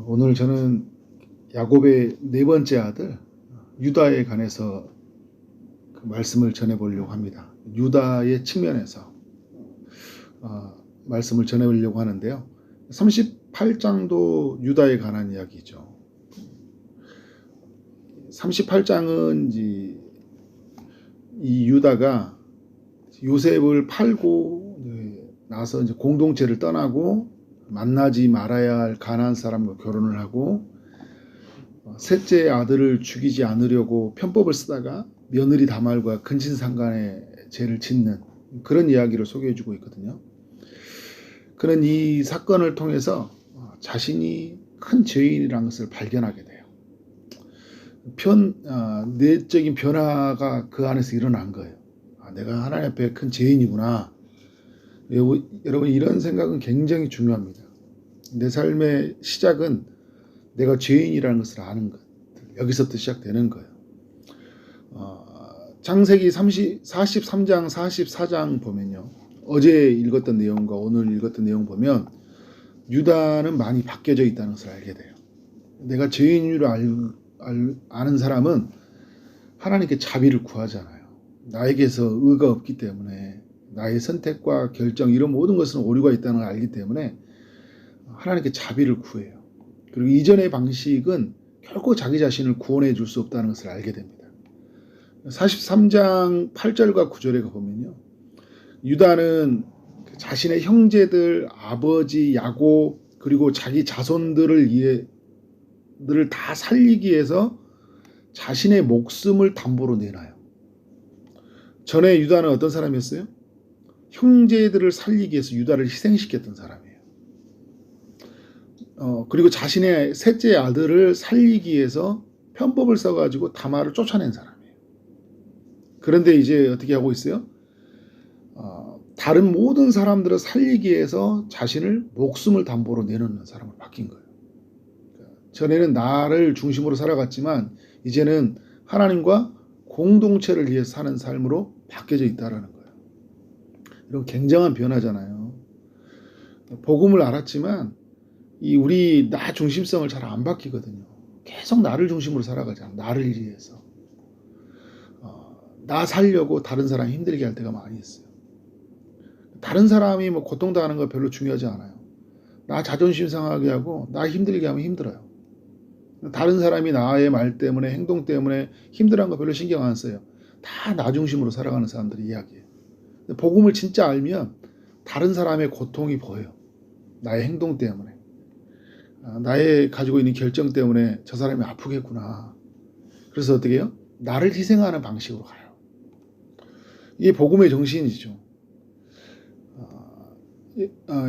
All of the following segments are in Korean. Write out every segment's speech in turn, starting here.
오늘 저는 야곱의 네 번째 아들 유다에 관해서 그 말씀을 전해보려고 합니다. 유다의 측면에서 말씀을 전해보려고 하는데요. 38장도 유다에 관한 이야기죠. 38장은 이 유다가 요셉을 팔고 나서 이제 공동체를 떠나고 만나지 말아야 할 가나안 사람과 결혼을 하고 셋째 아들을 죽이지 않으려고 편법을 쓰다가 며느리 다말과 근친상간의 죄를 짓는 그런 이야기를 소개해주고 있거든요. 그런 이 사건을 통해서 자신이 큰 죄인이라는 것을 발견하게 돼요. 내적인 변화가 그 안에서 일어난 거예요. 내가 하나님 앞에 큰 죄인이구나. 여러분 이런 생각은 굉장히 중요합니다. 내 삶의 시작은 내가 죄인이라는 것을 아는 것. 여기서부터 시작되는 거예요. 창세기 43장 44장 보면요. 어제 읽었던 내용과 오늘 읽었던 내용 보면 유다는 많이 바뀌어져 있다는 것을 알게 돼요. 내가 죄인인 줄 아는 사람은 하나님께 자비를 구하잖아요. 나에게서 의가 없기 때문에 나의 선택과 결정 이런 모든 것은 오류가 있다는 걸 알기 때문에 하나님께 자비를 구해요. 그리고 이전의 방식은 결코 자기 자신을 구원해 줄 수 없다는 것을 알게 됩니다. 43장 8절과 9절에 보면요. 유다는 자신의 형제들, 아버지 야곱 그리고 자기 자손들을 다 살리기 위해서 자신의 목숨을 담보로 내놔요. 전에 유다는 어떤 사람이었어요? 형제들을 살리기 위해서 유다를 희생시켰던 사람이에요. 그리고 자신의 셋째 아들을 살리기 위해서 편법을 써가지고 다말을 쫓아낸 사람이에요. 그런데 이제 어떻게 하고 있어요? 다른 모든 사람들을 살리기 위해서 자신을 목숨을 담보로 내놓는 사람으로 바뀐 거예요. 전에는 나를 중심으로 살아갔지만 이제는 하나님과 공동체를 위해서 사는 삶으로 바뀌어져 있다는 거예요. 이런 굉장한 변화잖아요. 복음을 알았지만 우리 나 중심성을 잘 안 바뀌거든요. 계속 나를 중심으로 살아가잖아. 나를 위해서. 나 살려고 다른 사람 힘들게 할 때가 많이 있어요. 다른 사람이 고통당하는 거 별로 중요하지 않아요. 나 자존심 상하게 하고 나 힘들게 하면 힘들어요. 다른 사람이 나의 말 때문에 행동 때문에 힘들어하는 거 별로 신경 안 써요. 다 나 중심으로 살아가는 사람들의 이야기예요. 복음을 진짜 알면 다른 사람의 고통이 보여요. 나의 행동 때문에. 나의 가지고 있는 결정 때문에 저 사람이 아프겠구나. 그래서 어떻게 해요? 나를 희생하는 방식으로 가요. 이게 복음의 정신이죠.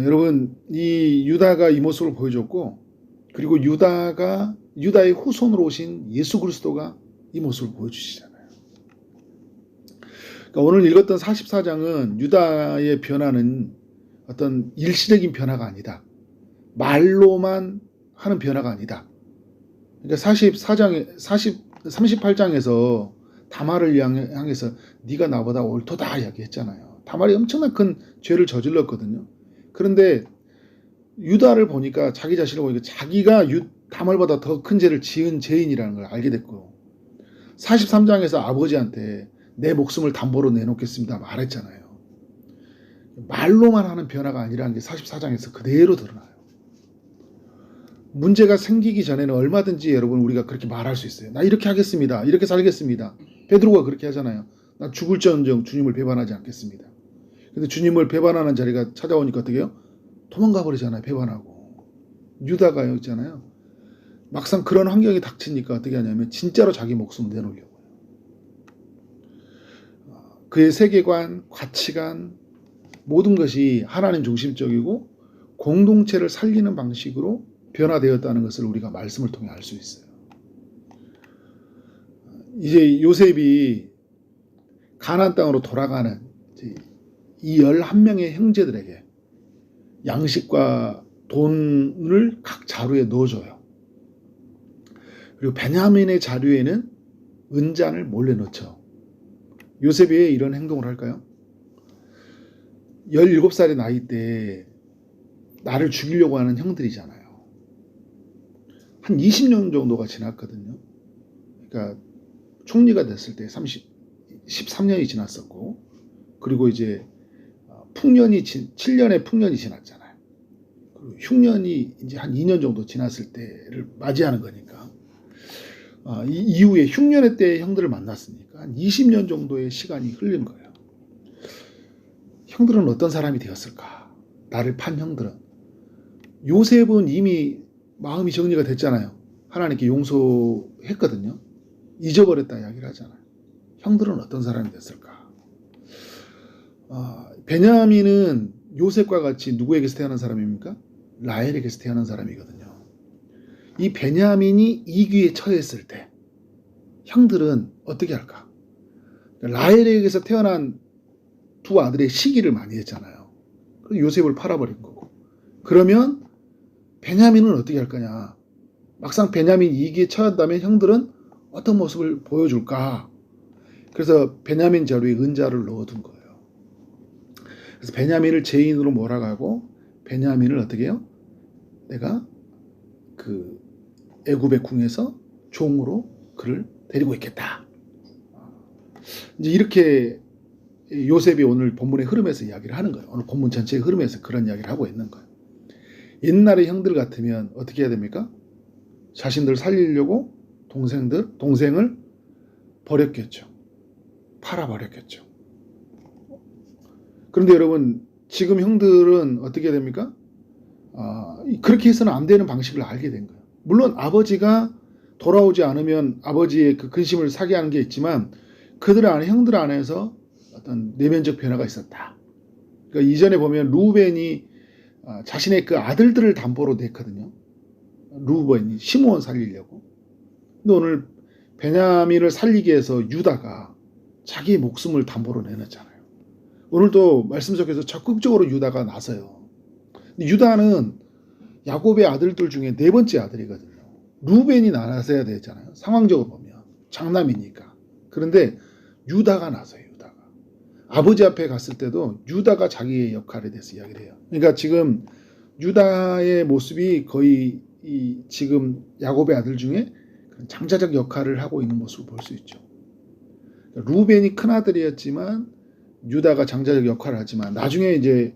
여러분 이 유다가 이 모습을 보여줬고 그리고 유다의 후손으로 오신 예수 그리스도가 이 모습을 보여주시잖아요. 그러니까 오늘 읽었던 44장은 유다의 변화는 어떤 일시적인 변화가 아니다. 말로만 하는 변화가 아니다. 그러니까 38장에서 다말을 향해서 네가 나보다 옳도다 이야기했잖아요. 다말이 엄청난 큰 죄를 저질렀거든요. 그런데 유다를 보니까 자기 자신을 보니까 자기가 다말보다 더 큰 죄를 지은 죄인이라는 걸 알게 됐고 43장에서 아버지한테 내 목숨을 담보로 내놓겠습니다 말했잖아요. 말로만 하는 변화가 아니라는 게 44장에서 그대로 드러나요. 문제가 생기기 전에는 얼마든지 여러분 우리가 그렇게 말할 수 있어요. 나 이렇게 하겠습니다. 이렇게 살겠습니다. 베드로가 그렇게 하잖아요. 나 죽을지언정 주님을 배반하지 않겠습니다. 근데 주님을 배반하는 자리가 찾아오니까 어떻게 해요? 도망가 버리잖아요. 배반하고. 유다가 있잖아요. 막상 그런 환경이 닥치니까 어떻게 하냐면 진짜로 자기 목숨을 내놓으려고 해요. 그의 세계관, 가치관 모든 것이 하나님 중심적이고 공동체를 살리는 방식으로 변화되었다는 것을 우리가 말씀을 통해 알 수 있어요. 이제 요셉이 가나안 땅으로 돌아가는 이 11명의 형제들에게 양식과 돈을 각 자루에 넣어줘요. 그리고 베냐민의 자루에는 은잔을 몰래 넣죠. 요셉이 왜 이런 행동을 할까요? 17살의 나이 때 나를 죽이려고 하는 형들이잖아요. 한 20년 정도가 지났거든요. 그러니까 총리가 됐을 때 13년이 지났었고, 그리고 이제 풍년이 7년의 풍년이 지났잖아요. 그리고 흉년이 이제 한 2년 정도 지났을 때를 맞이하는 거니까, 이후에 흉년의 때의 형들을 만났으니까 한 20년 정도의 시간이 흘린 거예요. 형들은 어떤 사람이 되었을까? 나를 판 형들은. 요셉은 이미 마음이 정리가 됐잖아요. 하나님께 용서했거든요. 잊어버렸다 이야기를 하잖아요. 형들은 어떤 사람이 됐을까? 베냐민은 요셉과 같이 누구에게서 태어난 사람입니까? 라헬에게서 태어난 사람이거든요. 이 베냐민이 이귀에 처했을 때 형들은 어떻게 할까? 라헬에게서 태어난 두 아들의 시기를 많이 했잖아요. 요셉을 팔아버린 거고. 그러면 베냐민은 어떻게 할 거냐? 막상 베냐민이 이기에 처한다면 형들은 어떤 모습을 보여줄까? 그래서 베냐민 자루에 은자를 넣어둔 거예요. 그래서 베냐민을 죄인으로 몰아가고 베냐민을 어떻게 해요? 내가 그 애굽의 궁에서 종으로 그를 데리고 있겠다. 이제 이렇게 요셉이 오늘 본문의 흐름에서 이야기를 하는 거예요. 오늘 본문 전체의 흐름에서 그런 이야기를 하고 있는 거예요. 옛날의 형들 같으면 어떻게 해야 됩니까? 자신들 살리려고 동생을 버렸겠죠. 팔아버렸겠죠. 그런데 여러분, 지금 형들은 어떻게 됩니까? 그렇게 해서는 안 되는 방식을 알게 된 거예요. 물론 아버지가 돌아오지 않으면 아버지의 그 근심을 사게 하는 게 있지만 그들 안에, 형들 안에서 어떤 내면적 변화가 있었다. 그러니까 이전에 보면 루벤이 자신의 그 아들들을 담보로 냈거든요. 루벤이 시므온 살리려고. 근데 오늘 베냐민을 살리기 위해서 유다가 자기의 목숨을 담보로 내놨잖아요. 오늘도 말씀 속에서 적극적으로 유다가 나서요. 근데 유다는 야곱의 아들들 중에 네 번째 아들이거든요. 루벤이 나서야 되잖아요. 상황적으로 보면 장남이니까. 그런데 유다가 나서요. 유다가 아버지 앞에 갔을 때도 유다가 자기의 역할에 대해서 이야기를 해요. 그러니까 지금 유다의 모습이 거의 지금 야곱의 아들 중에 장자적 역할을 하고 있는 모습을 볼 수 있죠. 루벤이 큰 아들이었지만 유다가 장자적 역할을 하지만 나중에 이제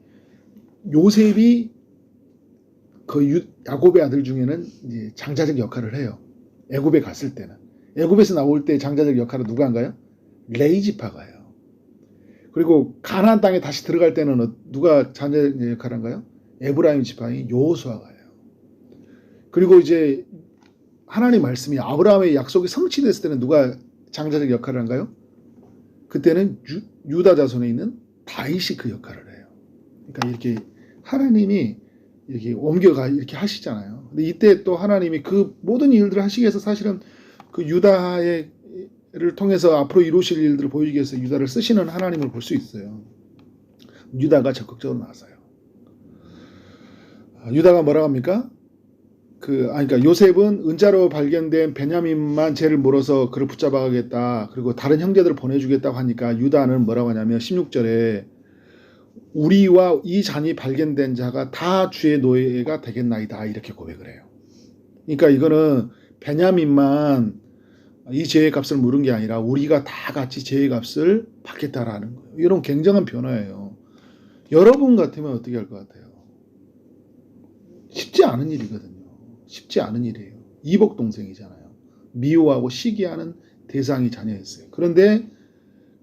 요셉이 그 야곱의 아들 중에는 이제 장자적 역할을 해요. 애굽에 갔을 때는. 애굽에서 나올 때 장자적 역할은 누가 한가요? 레이지파가 해요. 그리고 가나안 땅에 다시 들어갈 때는 누가 장자적 역할을 한가요? 에브라임 지파인 여호수아가 해요. 그리고 이제 하나님 말씀이 아브라함의 약속이 성취됐을 때는 누가 장자적 역할을 한가요? 그때는 유다 자손에 있는 다윗이 그 역할을 해요. 그러니까 이렇게 하나님이 이렇게 옮겨가 이렇게 하시잖아요. 근데 이때 또 하나님이 그 모든 일들을 하시기 위해서 사실은 그 유다를 통해서 앞으로 이루실 일들을 보이기 위해서 유다를 쓰시는 하나님을 볼 수 있어요. 유다가 적극적으로 나서요. 유다가 뭐라고 합니까? 그러니까 요셉은 은자로 발견된 베냐민만 죄를 물어서 그를 붙잡아가겠다. 그리고 다른 형제들을 보내주겠다고 하니까 유다는 뭐라고 하냐면 16절에 우리와 이 잔이 발견된 자가 다 주의 노예가 되겠나이다. 이렇게 고백을 해요. 그러니까 이거는 베냐민만 이 죄의 값을 물은 게 아니라 우리가 다 같이 죄의 값을 받겠다라는 거예요. 이런 굉장한 변화예요. 여러분 같으면 어떻게 할 것 같아요? 쉽지 않은 일이거든요. 쉽지 않은 일이에요. 이복 동생이잖아요. 미워하고 시기하는 대상이 자녀였어요. 그런데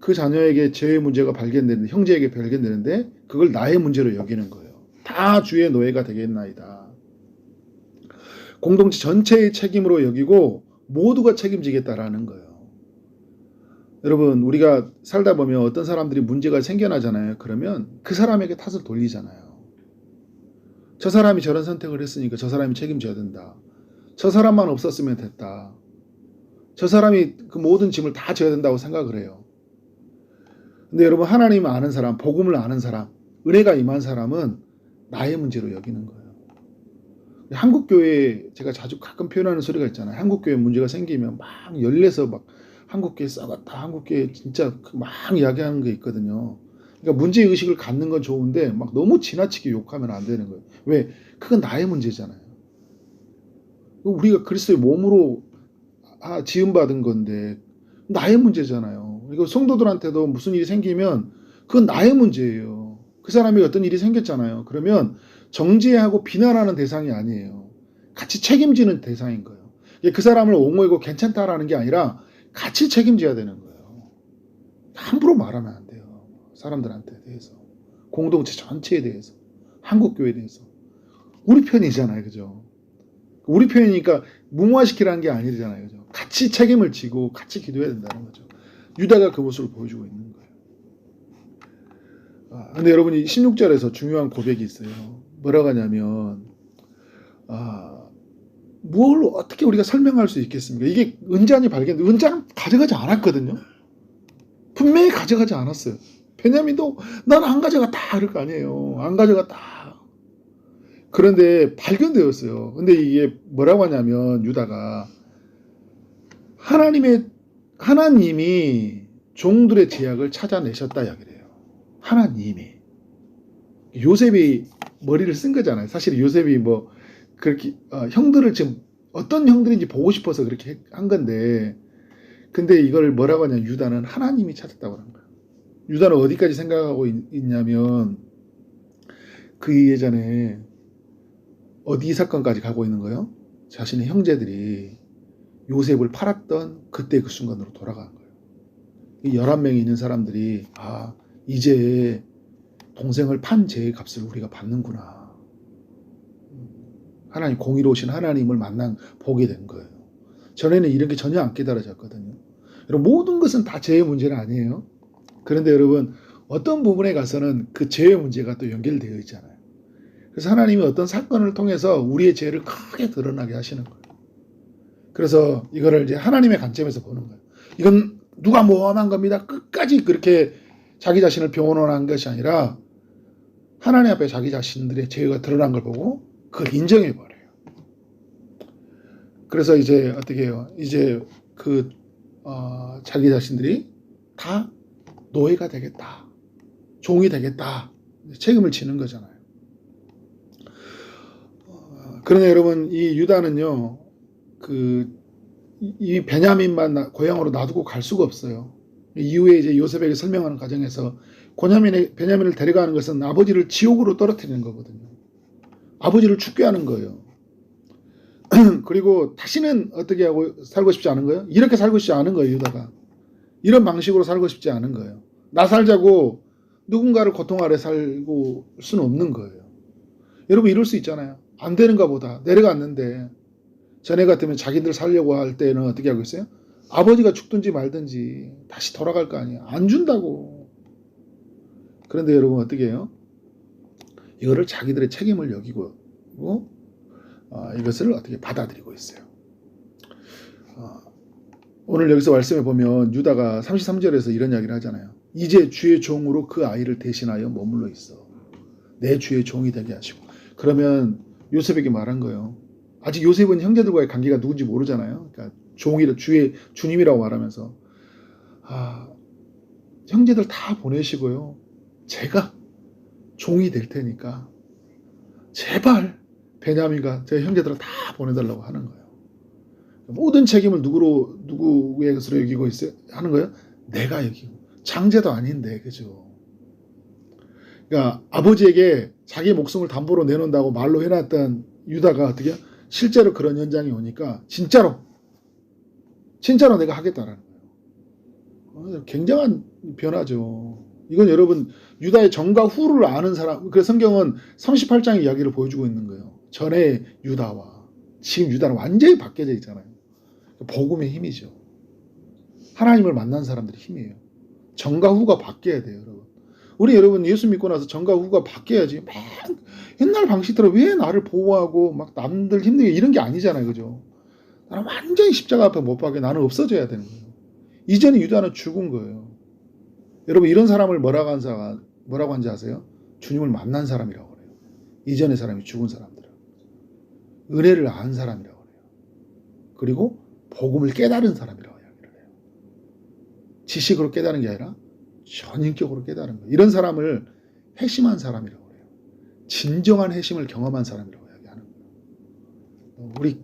그 자녀에게 죄의 문제가 발견되는데, 형제에게 발견되는데 그걸 나의 문제로 여기는 거예요. 다 주의 노예가 되겠나이다. 공동체 전체의 책임으로 여기고 모두가 책임지겠다라는 거예요. 여러분, 우리가 살다 보면 어떤 사람들이 문제가 생겨나잖아요. 그러면 그 사람에게 탓을 돌리잖아요. 저 사람이 저런 선택을 했으니까 저 사람이 책임져야 된다. 저 사람만 없었으면 됐다. 저 사람이 그 모든 짐을 다 져야 된다고 생각을 해요. 근데 여러분, 하나님 아는 사람, 복음을 아는 사람, 은혜가 임한 사람은 나의 문제로 여기는 거예요. 한국교회에 제가 자주 가끔 표현하는 소리가 있잖아요. 한국교회 문제가 생기면 막 열내서 막 한국교회 썩었다, 한국교회 진짜 막 이야기하는 게 있거든요. 그러니까 문제의식을 갖는 건 좋은데 막 너무 지나치게 욕하면 안 되는 거예요. 왜? 그건 나의 문제잖아요. 우리가 그리스도의 몸으로 지음받은 건데 나의 문제잖아요. 이거 성도들한테도 무슨 일이 생기면 그건 나의 문제예요. 그 사람이 어떤 일이 생겼잖아요. 그러면 정죄하고 비난하는 대상이 아니에요. 같이 책임지는 대상인 거예요. 그 사람을 옹호하고 괜찮다라는 게 아니라 같이 책임져야 되는 거예요. 함부로 말하면 안 돼요. 사람들한테 대해서. 공동체 전체에 대해서. 한국교회에 대해서. 우리 편이잖아요. 그죠? 우리 편이니까 무모화시키라는 게 아니잖아요. 그죠? 같이 책임을 지고 같이 기도해야 된다는 거죠. 유다가 그 모습을 보여주고 있는 거예요. 근데 여러분이 16절에서 중요한 고백이 있어요. 뭐라고 하냐면, 뭘 어떻게 우리가 설명할 수 있겠습니까? 이게 은잔이 발견돼. 은잔은 가져가지 않았거든요. 분명히 가져가지 않았어요. 베냐민도 난 안 가져갔다 이럴 거 아니에요. 안 가져갔다. 그런데 발견되었어요. 근데 이게 뭐라고 하냐면 유다가 하나님이 종들의 제약을 찾아내셨다 이야기를 해요. 하나님이. 요셉이 머리를 쓴 거잖아요. 사실 요셉이 뭐 그렇게 형들을 지금 어떤 형들인지 보고 싶어서 그렇게 한 건데, 근데 이걸 뭐라고 하냐, 유다는 하나님이 찾았다고 하는 거예요. 유다는 어디까지 생각하고 있냐면 그 예전에 어디 사건까지 가고 있는 거예요? 자신의 형제들이 요셉을 팔았던 그때 그 순간으로 돌아간 거예요. 이 11명이 있는 사람들이 이제 동생을 판 죄의 값을 우리가 받는구나. 하나님 공의로우신 하나님을 보게 된 거예요. 전에는 이런 게 전혀 안 깨달아졌거든요. 여러분, 모든 것은 다 죄의 문제는 아니에요. 그런데 여러분, 어떤 부분에 가서는 그 죄의 문제가 또 연결되어 있잖아요. 그래서 하나님이 어떤 사건을 통해서 우리의 죄를 크게 드러나게 하시는 거예요. 그래서 이거를 이제 하나님의 관점에서 보는 거예요. 이건 누가 모험한 겁니다. 끝까지 그렇게 자기 자신을 변호한 것이 아니라 하나님 앞에 자기 자신들의 죄가 드러난 걸 보고 그걸 인정해 버려요. 그래서 이제 어떻게 해요? 이제 자기 자신들이 다 노예가 되겠다, 종이 되겠다, 책임을 지는 거잖아요. 그러나 여러분, 이 유다는요, 이 베냐민만 고향으로 놔두고 갈 수가 없어요. 이후에 이제 요셉에게 설명하는 과정에서 베냐민을 데려가는 것은 아버지를 지옥으로 떨어뜨리는 거거든요. 아버지를 죽게 하는 거예요. 그리고 다시는 어떻게 하고 살고 싶지 않은 거예요? 이렇게 살고 싶지 않은 거예요, 유다가. 이런 방식으로 살고 싶지 않은 거예요. 나 살자고 누군가를 고통 아래 살고 수는 없는 거예요. 여러분, 이럴 수 있잖아요. 안 되는가 보다. 내려갔는데 전에 같으면 자기들 살려고 할 때는 어떻게 하고 있어요? 아버지가 죽든지 말든지 다시 돌아갈 거 아니에요. 안 준다고. 그런데 여러분, 어떻게 해요? 이거를 자기들의 책임을 여기고 이것을 어떻게 받아들이고 있어요. 오늘 여기서 말씀해 보면 유다가 33절에서 이런 이야기를 하잖아요. 이제 주의 종으로 그 아이를 대신하여 머물러 있어. 내 주의 종이 되게 하시고. 그러면 요셉에게 말한 거예요. 아직 요셉은 형제들과의 관계가 누군지 모르잖아요. 그러니까 주님이라고 말하면서 형제들 다 보내시고요. 제가 종이 될 테니까 제발 베냐민과 제 형제들을 다 보내달라고 하는 거예요. 모든 책임을 누구의 것으로 여기고 있어요? 하는 거예요? 내가 여기고. 장제도 아닌데, 그죠? 그러니까 아버지에게 자기 목숨을 담보로 내놓는다고 말로 해놨던 유다가 어떻게 실제로 그런 현장이 오니까 진짜로 내가 하겠다라는 거예요. 굉장한 변화죠. 이건 여러분, 유다의 전과 후를 아는 사람, 그래서 성경은 38장의 이야기를 보여주고 있는 거예요. 전에 유다와 지금 유다는 완전히 바뀌어져 있잖아요. 복음의 힘이죠. 하나님을 만난 사람들의 힘이에요. 전과 후가 바뀌어야 돼요, 여러분. 여러분 예수 믿고 나서 전과 후가 바뀌어야지. 옛날 방식대로 왜 나를 보호하고 막 남들 힘들게 이런 게 아니잖아요, 그죠? 나는 완전히 십자가 앞에 못 박혀 나는 없어져야 되는 거예요. 이전에 유다는 죽은 거예요. 여러분, 이런 사람을 뭐라고 한지 아세요? 주님을 만난 사람이라고 그래요. 이전의 사람이 죽은 사람들. 은혜를 안 사람이라고 그래요. 그리고 복음을 깨달은 사람이라고 이야기를 해요. 지식으로 깨달은 게 아니라 전인격으로 깨달은 거예요. 이런 사람을 핵심한 사람이라고 해요. 진정한 핵심을 경험한 사람이라고 이야기하는 거예요. 우리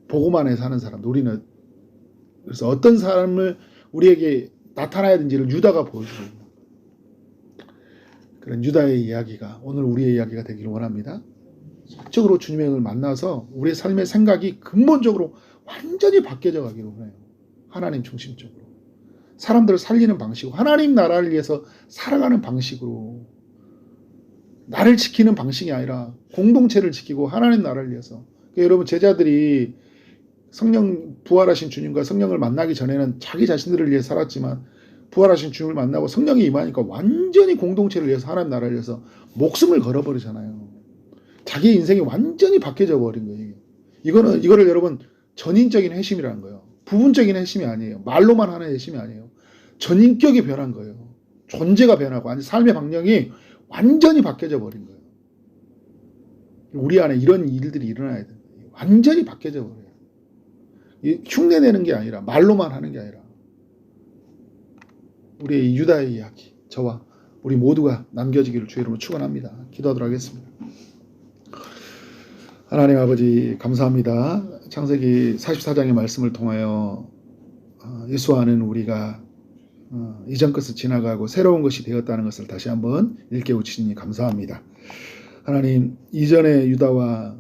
보고만 해 사는 사람들. 우리는 그래서 어떤 사람을 우리에게 나타나야 되는지를 유다가 보여주고 있는 그런 유다의 이야기가 오늘 우리의 이야기가 되기를 원합니다. 적으로 주님을 만나서 우리의 삶의 생각이 근본적으로 완전히 바뀌어져 가기를 원해요. 하나님 중심적으로. 사람들을 살리는 방식으로, 하나님 나라를 위해서 살아가는 방식으로, 나를 지키는 방식이 아니라 공동체를 지키고 하나님 나라를 위해서. 그러니까 여러분, 제자들이 성령, 부활하신 주님과 성령을 만나기 전에는 자기 자신들을 위해 살았지만 부활하신 주님을 만나고 성령이 임하니까 완전히 공동체를 위해서, 하나님 나라를 위해서 목숨을 걸어버리잖아요. 자기 인생이 완전히 바뀌어져 버린 거예요. 이거를 여러분, 전인적인 회심이라는 거예요. 부분적인 회심이 아니에요. 말로만 하는 회심이 아니에요. 전인격이 변한 거예요. 존재가 변하고 아니 삶의 방향이 완전히 바뀌어져 버린 거예요. 우리 안에 이런 일들이 일어나야 돼요. 완전히 바뀌어져 버려요. 흉내내는 게 아니라, 말로만 하는 게 아니라, 우리의 유다의 이야기, 저와 우리 모두가 남겨지기를 주의 이름으로 축원합니다. 기도하도록 하겠습니다. 하나님 아버지, 감사합니다. 창세기 44장의 말씀을 통하여 예수와는 우리가 이전 것을 지나가고 새로운 것이 되었다는 것을 다시 한번 일깨워 주시니 감사합니다. 하나님, 이전의 유다와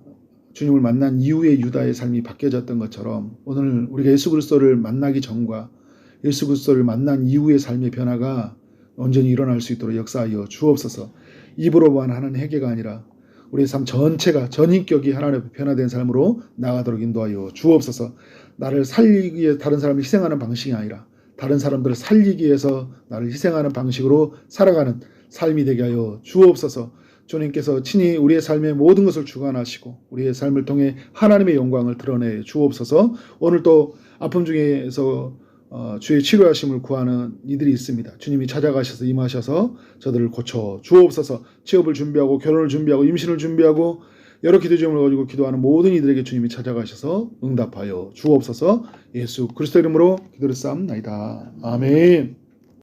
주님을 만난 이후의 유다의 삶이 바뀌어졌던 것처럼 오늘 우리가 예수 그리스도를 만나기 전과 예수 그리스도를 만난 이후의 삶의 변화가 온전히 일어날 수 있도록 역사하여 주옵소서. 입으로만 하는 회개가 아니라 우리의 삶 전체가, 전인격이 하나님 앞에 변화된 삶으로 나가도록 인도하여 주옵소서. 나를 살리기 위해 다른 사람을 희생하는 방식이 아니라 다른 사람들을 살리기 위해서 나를 희생하는 방식으로 살아가는 삶이 되게 하여 주옵소서. 주님께서 친히 우리의 삶의 모든 것을 주관하시고 우리의 삶을 통해 하나님의 영광을 드러내 주옵소서. 오늘 또 아픔 중에서 주의 치료하심을 구하는 이들이 있습니다. 주님이 찾아가셔서 임하셔서 저들을 고쳐 주옵소서. 취업을 준비하고 결혼을 준비하고 임신을 준비하고 여러 기도 제목을 가지고 기도하는 모든 이들에게 주님이 찾아가셔서 응답하여 주옵소서. 예수 그리스도 이름으로 기도를 쌓옵나이다. 아멘.